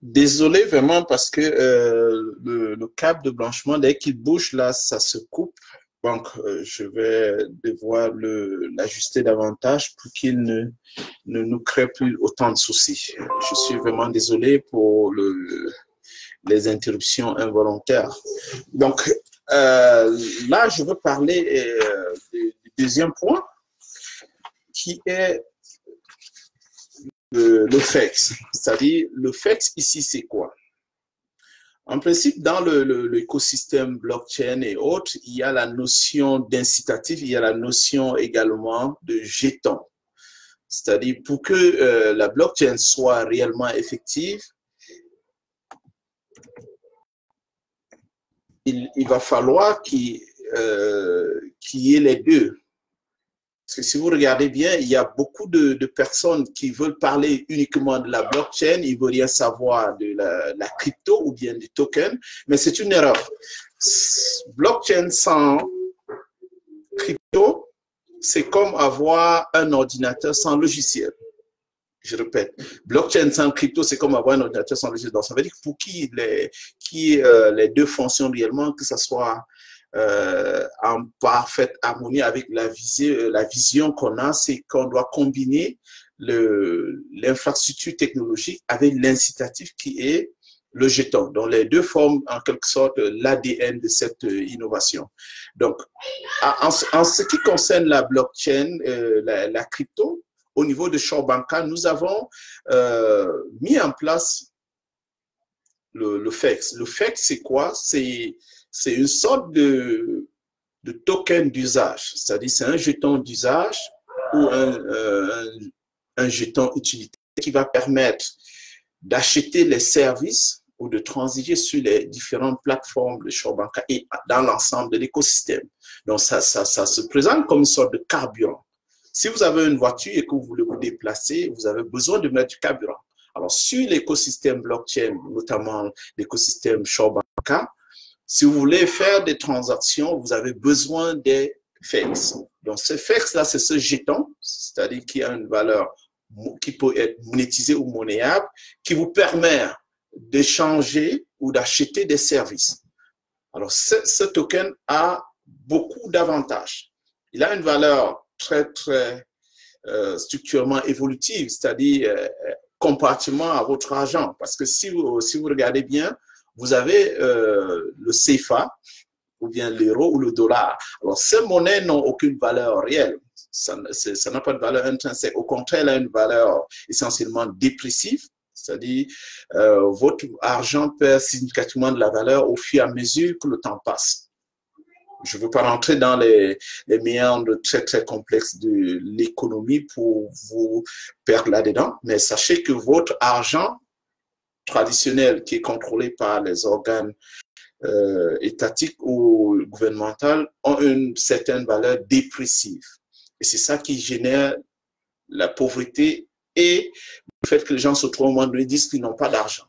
Désolé vraiment parce que le câble de blanchiment, dès qu'il bouge, là, ça se coupe. Donc, je vais devoir l'ajuster davantage pour qu'il ne nous crée plus autant de soucis. Je suis vraiment désolé pour les interruptions involontaires. Donc, là, je veux parler du deuxième point qui est le FEX. C'est-à-dire, le FEX ici, c'est quoi? En principe, dans l'écosystème blockchain et autres, il y a la notion d'incitatif, il y a la notion également de jeton. C'est-à-dire, pour que la blockchain soit réellement effective, il va falloir qu'il y ait les deux. Parce que si vous regardez bien, il y a beaucoup de personnes qui veulent parler uniquement de la blockchain, ils ne veulent rien savoir de la crypto ou bien du token, mais c'est une erreur. Blockchain sans crypto, c'est comme avoir un ordinateur sans logiciel. Je répète, blockchain sans crypto, c'est comme avoir un ordinateur sans logiciel. Donc, ça veut dire que pour qui les deux fonctionnent réellement, que ce soit en parfaite harmonie avec la vision qu'on a, c'est qu'on doit combiner l'infrastructure technologique avec l'incitatif qui est le jeton. Donc, les deux forment en quelque sorte l'ADN de cette innovation. Donc, en ce qui concerne la blockchain, la crypto, au niveau de Shorbanka, nous avons mis en place le FEX. Le FEX, c'est quoi? C'est une sorte de token d'usage, c'est-à-dire c'est un jeton d'usage ou un jeton utilitaire qui va permettre d'acheter les services ou de transiger sur les différentes plateformes de Shorbanka et dans l'ensemble de l'écosystème. Donc, ça se présente comme une sorte de carburant. Si vous avez une voiture et que vous voulez vous déplacer, vous avez besoin de mettre du carburant. Alors, sur l'écosystème blockchain, notamment l'écosystème Shorbanka, si vous voulez faire des transactions, vous avez besoin des FEX. Donc, ce FEX-là, c'est ce jeton, c'est-à-dire qui a une valeur qui peut être monétisée ou monnayable, qui vous permet d'échanger ou d'acheter des services. Alors, ce token a beaucoup d'avantages. Il a une valeur très structurellement évolutive, c'est-à-dire comparativement à votre argent. Parce que si vous regardez bien, vous avez le CFA, ou bien l'euro ou le dollar. Alors, ces monnaies n'ont aucune valeur réelle. Ça n'a pas de valeur intrinsèque. Au contraire, elle a une valeur essentiellement déprécive, c'est-à-dire votre argent perd significativement de la valeur au fur et à mesure que le temps passe. Je ne veux pas rentrer dans les méandres très complexes de l'économie pour vous perdre là-dedans, mais sachez que votre argent traditionnel qui est contrôlé par les organes étatiques ou gouvernementaux ont une certaine valeur déprécive. Et c'est ça qui génère la pauvreté et le fait que les gens se trouvent au moment donné disent qu'ils n'ont pas d'argent.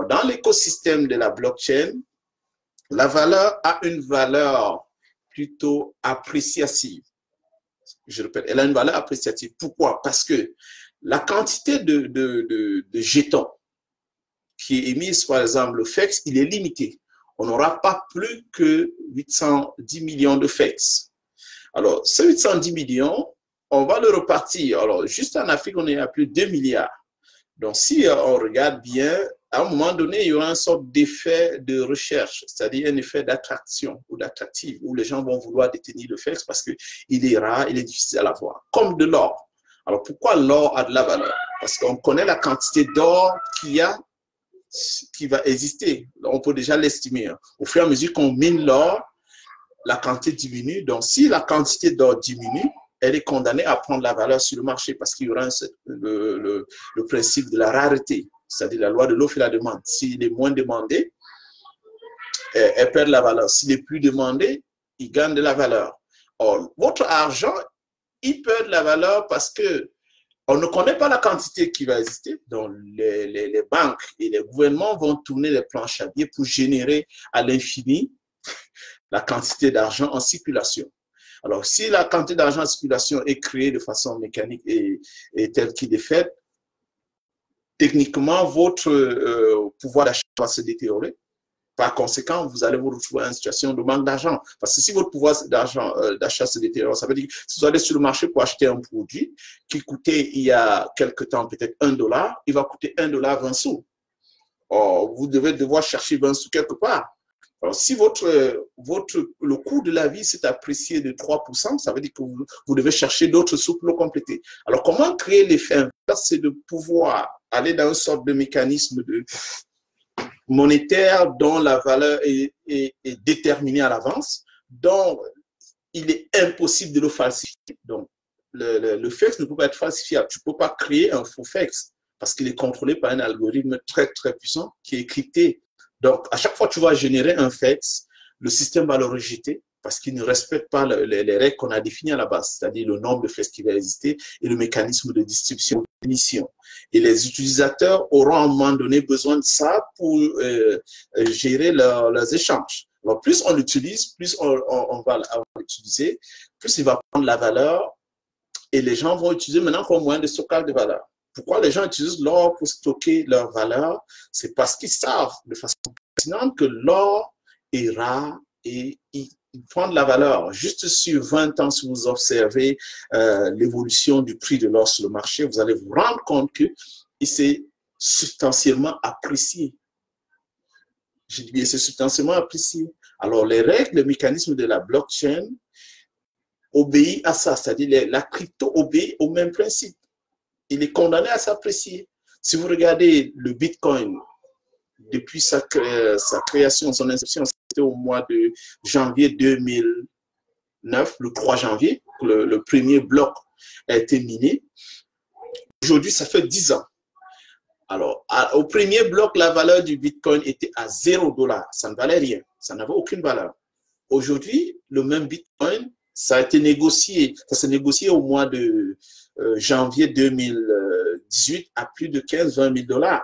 Dans l'écosystème de la blockchain, la valeur a une valeur plutôt appréciative. Je répète, elle a une valeur appréciative. Pourquoi? Parce que la quantité de jetons qui est émise, par exemple, le FEX, il est limité. On n'aura pas plus que 810 millions de FEX. Alors, ces 810 millions, on va le repartir. Alors, juste en Afrique, on est à plus de 2 milliards. Donc, si on regarde bien, à un moment donné, il y aura une sorte d'effet de recherche, c'est-à-dire un effet d'attraction ou d'attractive, où les gens vont vouloir détenir le FEX parce qu'il est rare, il est difficile à l'avoir, comme de l'or. Alors, pourquoi l'or a de la valeur? Parce qu'on connaît la quantité d'or qui va exister. On peut déjà l'estimer. Au fur et à mesure qu'on mine l'or, la quantité diminue. Donc, si la quantité d'or diminue, elle est condamnée à prendre la valeur sur le marché parce qu'il y aura le principe de la rareté, c'est-à-dire la loi de l'offre et la demande. S'il est moins demandé, elle perd la valeur. S'il est plus demandé, il gagne de la valeur. Or, votre argent, il perd de la valeur parce que on ne connaît pas la quantité qui va exister. Donc, les banques et les gouvernements vont tourner les planches à billets pour générer à l'infini la quantité d'argent en circulation. Alors, si la quantité d'argent en circulation est créée de façon mécanique et telle qu'il est faite, techniquement, votre pouvoir d'achat va se détériorer. Par conséquent, vous allez vous retrouver en situation de manque d'argent. Parce que si votre pouvoir d'achat se détériore, ça veut dire que si vous allez sur le marché pour acheter un produit qui coûtait il y a quelque temps peut-être $1, il va coûter $1,20. Or, vous devez devoir chercher 20 sous quelque part. Alors, si le coût de la vie s'est apprécié de 3%, ça veut dire que vous devez chercher d'autres sous pour le compléter. Alors, comment créer l'effet inverse? C'est de pouvoir aller dans une sorte de mécanisme monétaire dont la valeur est déterminée à l'avance, dont il est impossible de le falsifier. Donc, le FEX ne peut pas être falsifiable. Tu ne peux pas créer un faux FEX parce qu'il est contrôlé par un algorithme très, très puissant qui est crypté. Donc, à chaque fois que tu vas générer un FEX, le système va le rejeter parce qu'il ne respecte pas les règles qu'on a définies à la base, c'est-à-dire le nombre de FEX qui va exister et le mécanisme de distribution d'émission. Et les utilisateurs auront à un moment donné besoin de ça pour gérer leurs échanges. Alors, plus on l'utilise, plus on va l'utiliser, plus il va prendre la valeur et les gens vont utiliser maintenant comme moyen de stockage de valeur. Pourquoi les gens utilisent l'or pour stocker leur valeur? C'est parce qu'ils savent de façon pertinente que l'or est rare et il prend de la valeur. Juste sur 20 ans, si vous observez l'évolution du prix de l'or sur le marché, vous allez vous rendre compte qu'il s'est substantiellement apprécié. Je dis bien, c'est substantiellement apprécié. Alors, les règles, le mécanisme de la blockchain obéit à ça, c'est-à-dire la crypto obéit au même principe. Il est condamné à s'apprécier. Si vous regardez le Bitcoin, depuis sa création, son inception, c'était au mois de janvier 2009, le 3 janvier, le premier bloc a été miné. Aujourd'hui, ça fait 10 ans. Alors, au premier bloc, la valeur du Bitcoin était à $0. Ça ne valait rien. Ça n'avait aucune valeur. Aujourd'hui, le même Bitcoin, ça a été négocié. Ça s'est négocié au mois de janvier 2018 à plus de 15-20 000 $.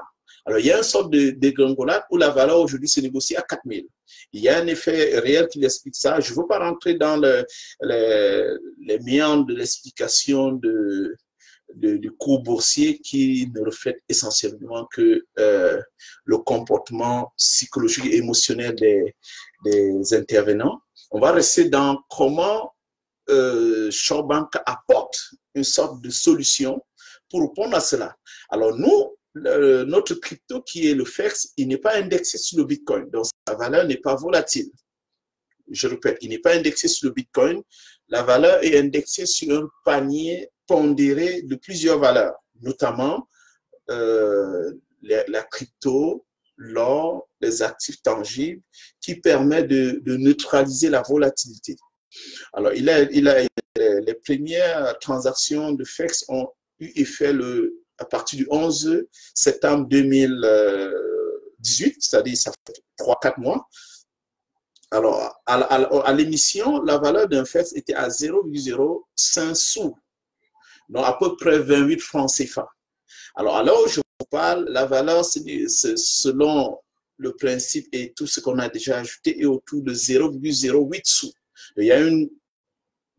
Alors, il y a une sorte de dégringolade où la valeur aujourd'hui se négocie à 4 000. Il y a un effet réel qui explique ça. Je ne veux pas rentrer dans les méandres de l'explication du cours boursier qui ne reflète essentiellement que le comportement psychologique et émotionnel des intervenants. On va rester dans comment ShoreBank apporte une sorte de solution pour répondre à cela. Alors nous, notre crypto qui est le FEX, il n'est pas indexé sur le Bitcoin, donc sa valeur n'est pas volatile. Je répète, il n'est pas indexé sur le Bitcoin, la valeur est indexée sur un panier pondéré de plusieurs valeurs, notamment la crypto, l'or, les actifs tangibles, qui permet de neutraliser la volatilité. Alors, les premières transactions de FEX ont eu effet à partir du 11 septembre 2018, c'est-à-dire ça fait 3-4 mois. Alors, à l'émission, la valeur d'un FEX était à 0,05 sous, donc à peu près 28 francs CFA. Alors, à l'heure où je vous parle, la valeur, selon le principe et tout ce qu'on a déjà ajouté, est autour de 0,08 sous. Il y a une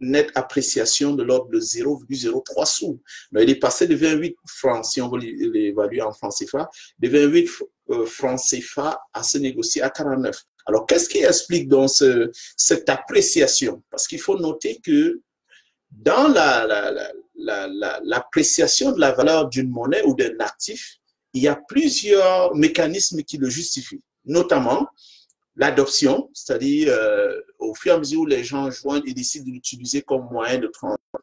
nette appréciation de l'ordre de 0,03 sous. Donc, il est passé de 28 francs, si on veut l'évaluer en francs CFA, de 28 francs CFA à se négocier à 49. Alors, qu'est-ce qui explique donc cette appréciation? Parce qu'il faut noter que dans l'appréciation de la valeur d'une monnaie ou d'un actif, il y a plusieurs mécanismes qui le justifient, notamment l'adoption, c'est-à-dire au fur et à mesure où les gens joignent et décident de l'utiliser comme moyen de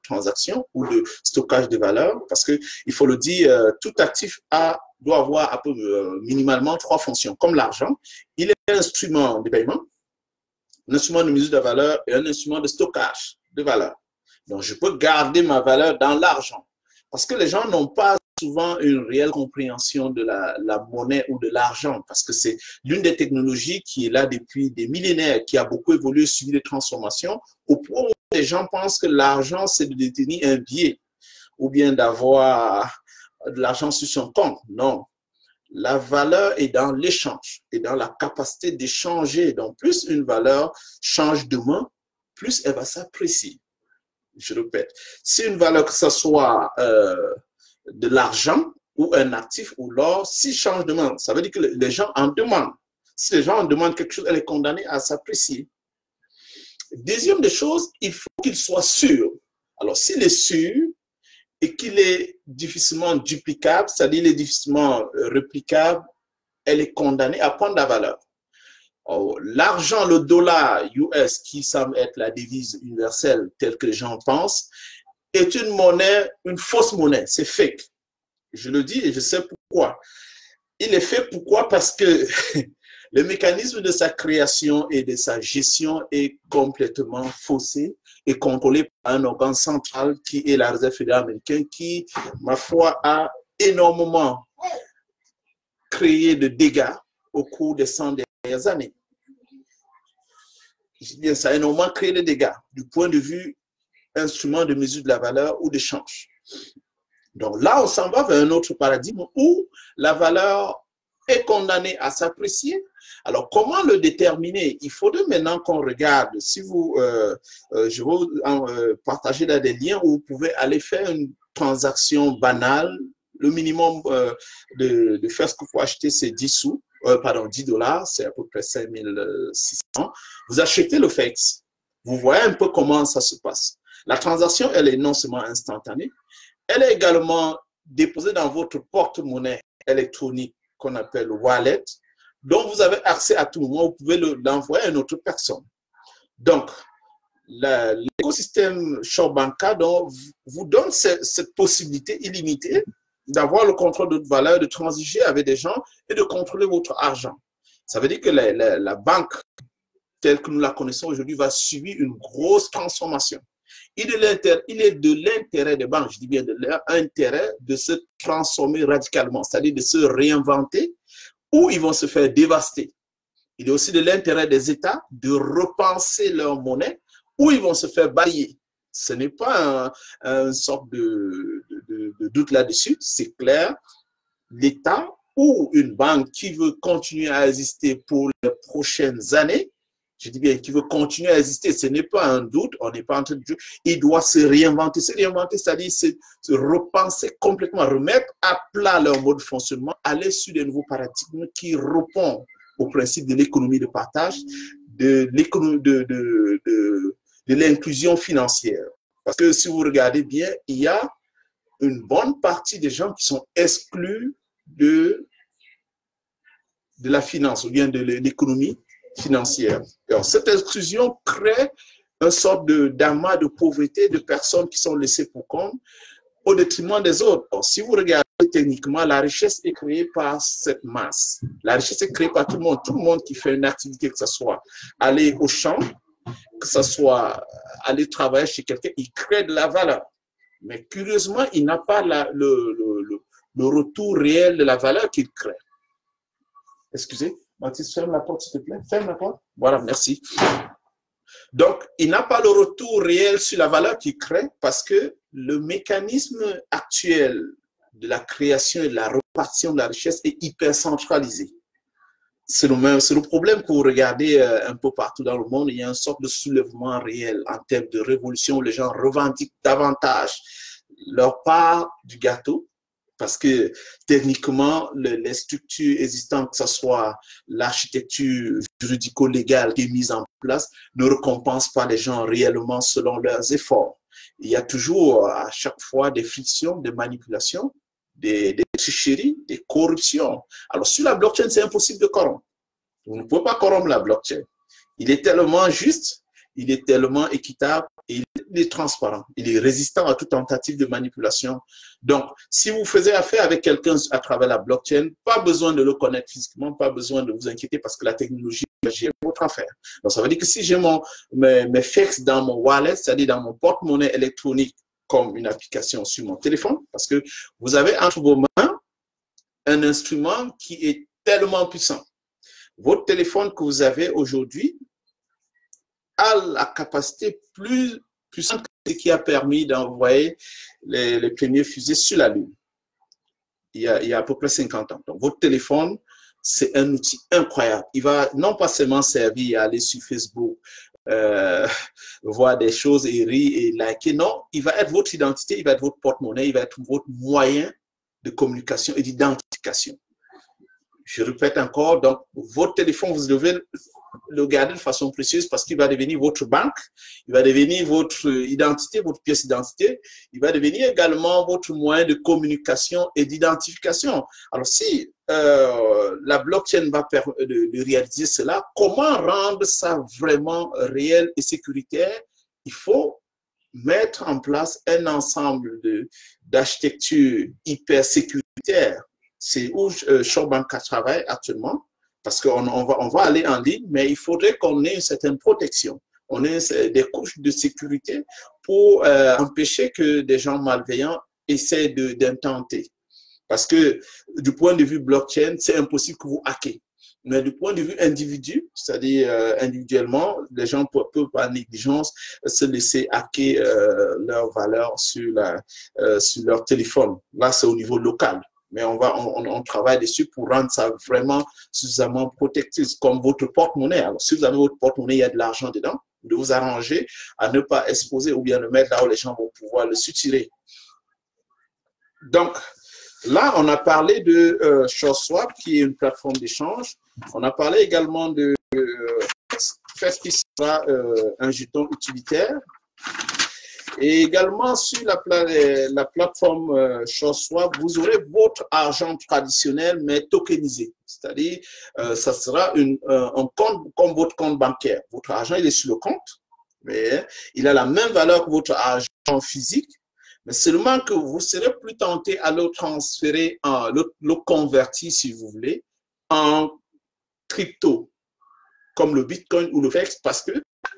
transaction ou de stockage de valeur, parce qu'il faut le dire, tout actif doit avoir minimalement 3 fonctions. Comme l'argent, il est un instrument de paiement, un instrument de mesure de valeur et un instrument de stockage de valeur. Donc, je peux garder ma valeur dans l'argent. Parce que les gens n'ont pas souvent une réelle compréhension de la monnaie ou de l'argent, parce que c'est l'une des technologies qui est là depuis des millénaires, qui a beaucoup évolué, suivi des transformations, au point où les gens pensent que l'argent, c'est de détenir un billet ou bien d'avoir de l'argent sur son compte. Non. La valeur est dans l'échange et dans la capacité d'échanger. Donc, plus une valeur change de main, plus elle va s'apprécier. Je répète, si une valeur, que ce soit de l'argent ou un actif ou l'or, s'il change de main, ça veut dire que les gens en demandent. Si les gens en demandent quelque chose, elle est condamnée à s'apprécier. Deuxième des choses, il faut qu'il soit sûr. Alors, s'il est sûr et qu'il est difficilement duplicable, c'est-à-dire il est difficilement réplicable, elle est condamnée à prendre la valeur. L'argent, le dollar US, qui semble être la devise universelle telle que les gens pensent, est une monnaie, une fausse monnaie, c'est fake. Je le dis et je sais pourquoi. Il est fait pourquoi? Parce que le mécanisme de sa création et de sa gestion est complètement faussé et contrôlé par un organe central qui est la Réserve fédérale américaine qui, ma foi, a énormément créé de dégâts au cours des 100 dernières années. Ça a énormément créé des dégâts du point de vue instrument de mesure de la valeur ou d'échange. Donc là, on s'en va vers un autre paradigme où la valeur est condamnée à s'apprécier. Alors, comment le déterminer? Il faudrait maintenant qu'on regarde, si vous, je vais vous partager là des liens où vous pouvez aller faire une transaction banale. Le minimum de faire ce qu'il faut acheter, c'est 10 sous, pardon, 10 $, c'est à peu près 5600. Vous achetez le FX. Vous voyez un peu comment ça se passe. La transaction, elle est non seulement instantanée, elle est également déposée dans votre porte-monnaie électronique qu'on appelle wallet, dont vous avez accès à tout moment. Vous pouvez l'envoyer à une autre personne. Donc, l'écosystème Shop Banca vous donne cette possibilité illimitée d'avoir le contrôle de votre valeur, de transiger avec des gens et de contrôler votre argent. Ça veut dire que la banque, telle que nous la connaissons aujourd'hui, va subir une grosse transformation. Il est de l'intérêt des banques, je dis bien de leur intérêt, de se transformer radicalement, c'est-à-dire de se réinventer, ou ils vont se faire dévaster. Il est aussi de l'intérêt des États de repenser leur monnaie, ou ils vont se faire balayer. Ce n'est pas une sorte de doute là-dessus, c'est clair. L'État ou une banque qui veut continuer à exister pour les prochaines années, je dis bien qui veut continuer à exister, ce n'est pas un doute, on n'est pas en train de dire, il doit se réinventer, c'est-à-dire se repenser complètement, remettre à plat leur mode de fonctionnement, aller sur des nouveaux paradigmes qui répondent au principe de l'économie de partage, de l'inclusion financière. Parce que si vous regardez bien, il y a une bonne partie des gens qui sont exclus de la finance ou bien de l'économie financière. Alors, cette exclusion crée une sorte d'amas de pauvreté, de personnes qui sont laissées pour compte au détriment des autres. Alors, si vous regardez techniquement, la richesse est créée par cette masse. La richesse est créée par tout le monde qui fait une activité, que ce soit aller au champ, que ce soit aller travailler chez quelqu'un, il crée de la valeur. Mais curieusement, il n'a pas le retour réel de la valeur qu'il crée. Excusez, Mathis, ferme la porte, s'il te plaît. Ferme la porte. Voilà, merci. Donc, il n'a pas le retour réel sur la valeur qu'il crée parce que le mécanisme actuel de la création et de la répartition de la richesse est hyper centralisé. C'est le problème que vous regardez un peu partout dans le monde. Il y a une sorte de soulèvement réel en termes de révolution où les gens revendiquent davantage leur part du gâteau. Parce que techniquement, les structures existantes, que ce soit l'architecture juridico-légale qui est mise en place, ne récompense pas les gens réellement selon leurs efforts. Il y a toujours à chaque fois des frictions, des manipulations, des tricheries, des corruptions. Alors sur la blockchain, c'est impossible de corrompre. Vous ne pouvez pas corrompre la blockchain. Il est tellement juste, il est tellement équitable et il est transparent. Il est résistant à toute tentative de manipulation. Donc, si vous faisiez affaire avec quelqu'un à travers la blockchain, pas besoin de le connaître physiquement, pas besoin de vous inquiéter parce que la technologie va gérer votre affaire. Donc, ça veut dire que si j'ai mes FX dans mon wallet, c'est-à-dire dans mon porte-monnaie électronique comme une application sur mon téléphone, parce que vous avez entre vos mains un instrument qui est tellement puissant. Votre téléphone que vous avez aujourd'hui a la capacité plus puissante que ce qui a permis d'envoyer les premiers fusées sur la Lune. Il y a à peu près 50 ans. Donc, votre téléphone, c'est un outil incroyable. Il va non pas seulement servir à aller sur Facebook, voir des choses et rire et liker. Non, il va être votre identité, il va être votre porte-monnaie, il va être votre moyen de communication et d'identification. Je répète encore, donc votre téléphone, vous devez le garder de façon précieuse parce qu'il va devenir votre banque, il va devenir votre identité, votre pièce d'identité, il va devenir également votre moyen de communication et d'identification. Alors si la blockchain va permettre de réaliser cela, comment rendre ça vraiment réel et sécuritaire? Il faut mettre en place un ensemble d'architectures hyper sécuritaires. C'est où ShoreBank travaille actuellement, parce qu'on va aller en ligne, mais il faudrait qu'on ait une certaine protection. On ait des couches de sécurité pour empêcher que des gens malveillants essaient d'intenter. Parce que du point de vue blockchain, c'est impossible que vous hackez. Mais du point de vue individu, c'est-à-dire individuellement, les gens peuvent par négligence se laisser hacker leur valeur sur leur téléphone. Là, c'est au niveau local. Mais on travaille dessus pour rendre ça vraiment suffisamment protectif, comme votre porte-monnaie. Alors, si vous avez votre porte-monnaie, il y a de l'argent dedans, de vous arranger à ne pas exposer ou bien le mettre là où les gens vont pouvoir le soutirer. Donc, là, on a parlé de SureSwap, qui est une plateforme d'échange. On a parlé également de FES, qui sera un jeton utilitaire. Et également, sur la plateforme SureSwap, vous aurez votre argent traditionnel, mais tokenisé. C'est-à-dire, ça sera un compte comme votre compte bancaire. Votre argent, il est sur le compte, mais il a la même valeur que votre argent physique, mais seulement que vous serez plus tenté à le transférer, le convertir, si vous voulez, en crypto, comme le Bitcoin ou le FEX, parce que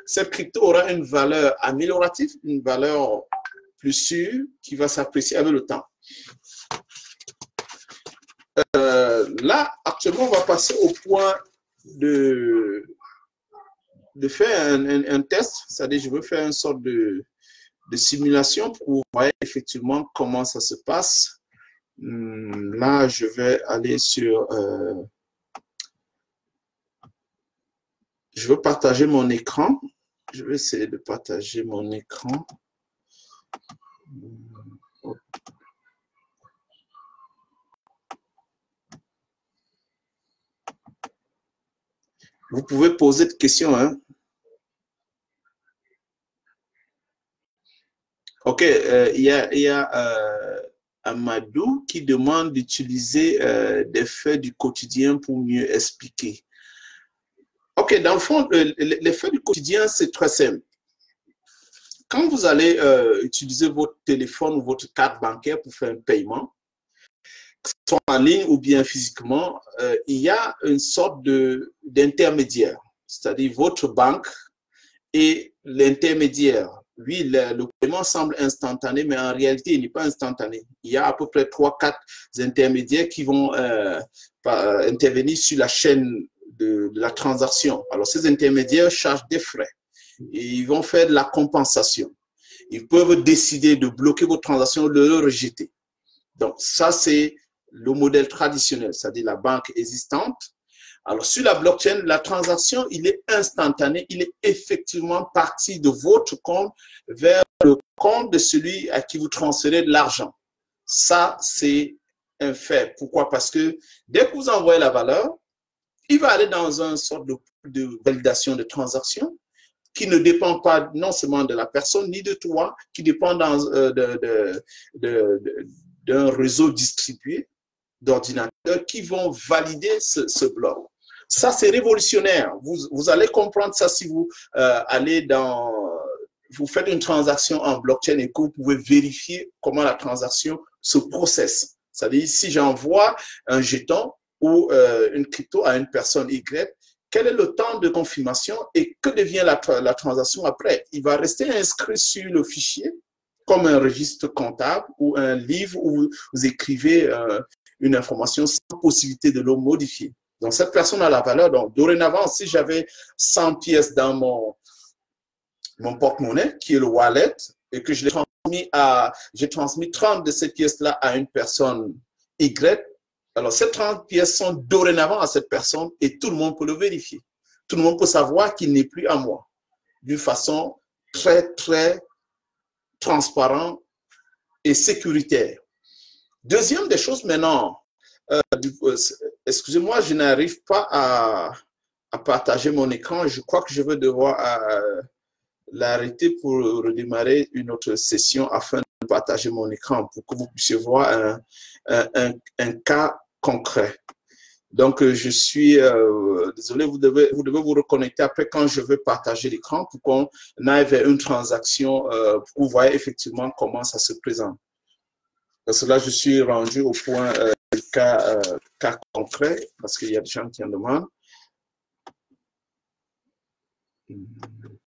cette crypto aura une valeur améliorative, une valeur plus sûre qui va s'apprécier avec le temps. Là, actuellement, on va passer au point de faire un test, c'est-à-dire je veux faire une sorte de simulation pour voir effectivement comment ça se passe. Là, je vais aller sur... je veux partager mon écran. Je vais essayer de partager mon écran. Vous pouvez poser des questions, hein? Ok, il y a Amadou qui demande d'utiliser des faits du quotidien pour mieux expliquer. Ok, dans le fond, les faits du quotidien, c'est très simple. Quand vous allez utiliser votre téléphone ou votre carte bancaire pour faire un paiement, que ce soit en ligne ou bien physiquement, il y a une sorte d'intermédiaire, c'est-à-dire votre banque et l'intermédiaire. Oui, le paiement semble instantané, mais en réalité, il n'est pas instantané. Il y a à peu près 3-4 intermédiaires qui vont intervenir sur la chaîne de la transaction. Alors, ces intermédiaires chargent des frais et ils vont faire de la compensation. Ils peuvent décider de bloquer votre transaction ou de le rejeter. Donc, ça, c'est le modèle traditionnel, c'est-à-dire la banque existante. Alors, sur la blockchain, la transaction, il est instantané, il est effectivement parti de votre compte vers le compte de celui à qui vous transférez de l'argent. Ça, c'est un fait. Pourquoi? Parce que dès que vous envoyez la valeur, il va aller dans une sorte de validation de transaction qui ne dépend pas non seulement de la personne ni de toi, qui dépend d'un réseau distribué d'ordinateurs qui vont valider ce bloc. Ça, c'est révolutionnaire. Vous allez comprendre ça si vous vous faites une transaction en blockchain et que vous pouvez vérifier comment la transaction se processe. C'est-à-dire, si j'envoie un jeton ou une crypto à une personne Y, quel est le temps de confirmation et que devient la transaction après? Il va rester inscrit sur le fichier comme un registre comptable ou un livre où vous écrivez une information sans possibilité de le modifier. Donc, cette personne a la valeur. Donc, dorénavant, si j'avais 100 pièces dans mon porte-monnaie, qui est le wallet, et que j'ai transmis 30 de ces pièces-là à une personne Y, alors ces 30 pièces sont dorénavant à cette personne et tout le monde peut le vérifier. Tout le monde peut savoir qu'il n'est plus à moi d'une façon très, très transparente et sécuritaire. Deuxième des choses maintenant, excusez-moi, je n'arrive pas à partager mon écran. Je crois que je vais devoir l'arrêter pour redémarrer une autre session afin de partager mon écran pour que vous puissiez voir un cas concret. Donc, je suis désolé, vous devez vous reconnecter après quand je vais partager l'écran pour qu'on aille vers une transaction pour que vous voyez effectivement comment ça se présente. Parce que là, je suis rendu au point cas concret parce qu'il y a des gens qui en demandent.